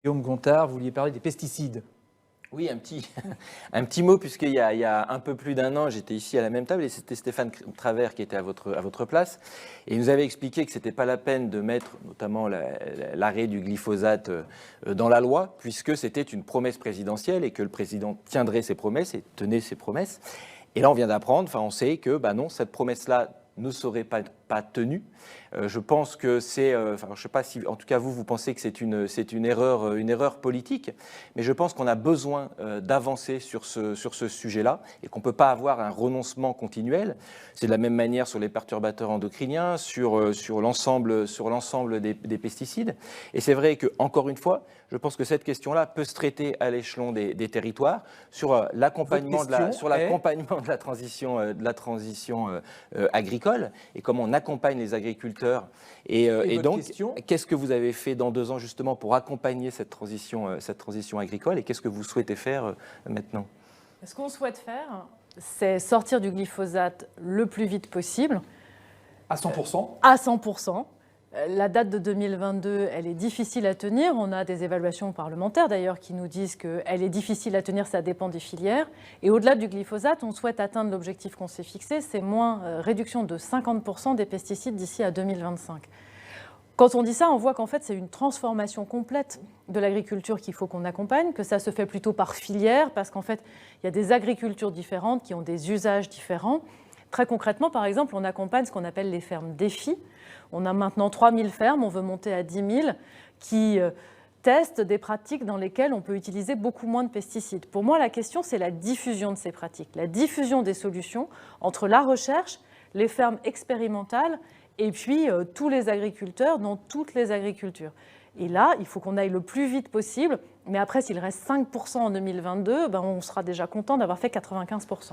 Guillaume Gontard, vous vouliez parler des pesticides. Oui, un petit mot, puisqu'il y a un peu plus d'un an, j'étais ici à la même table et c'était Stéphane Travert qui était à votre place. Et il nous avait expliqué que ce n'était pas la peine de mettre notamment l'arrêt du glyphosate dans la loi, puisque c'était une promesse présidentielle et que le président tiendrait ses promesses et tenait ses promesses. Et là, on vient d'apprendre, on sait que non, cette promesse-là ne serait pas tenue. Je pense que c'est, je ne sais pas si, en tout cas vous pensez que c'est une erreur politique, mais je pense qu'on a besoin d'avancer sur ce sujet-là et qu'on ne peut pas avoir un renoncement continuel. C'est de la même manière sur les perturbateurs endocriniens, sur l'ensemble des pesticides. Et c'est vrai que, encore une fois, je pense que cette question-là peut se traiter à l'échelon des territoires sur l'accompagnement de la transition agricole et comment on accompagne les agriculteurs. Et donc, qu'est-ce que vous avez fait dans 2 ans justement pour accompagner cette transition agricole et qu'est-ce que vous souhaitez faire maintenant? Ce qu'on souhaite faire, c'est sortir du glyphosate le plus vite possible. À 100%? À 100%. La date de 2022, elle est difficile à tenir. On a des évaluations parlementaires d'ailleurs qui nous disent qu'elle est difficile à tenir, ça dépend des filières. Et au-delà du glyphosate, on souhaite atteindre l'objectif qu'on s'est fixé, c'est réduction de 50% des pesticides d'ici à 2025. Quand on dit ça, on voit qu'en fait, c'est une transformation complète de l'agriculture qu'il faut qu'on accompagne, que ça se fait plutôt par filière, parce qu'en fait, il y a des agricultures différentes qui ont des usages différents. Très concrètement, par exemple, on accompagne ce qu'on appelle les fermes défis. On a maintenant 3000 fermes, on veut monter à 10 000, qui testent des pratiques dans lesquelles on peut utiliser beaucoup moins de pesticides. Pour moi, la question, c'est la diffusion de ces pratiques, la diffusion des solutions entre la recherche, les fermes expérimentales et puis tous les agriculteurs dans toutes les agricultures. Et là, il faut qu'on aille le plus vite possible. Mais après, s'il reste 5% en 2022, on sera déjà content d'avoir fait 95%.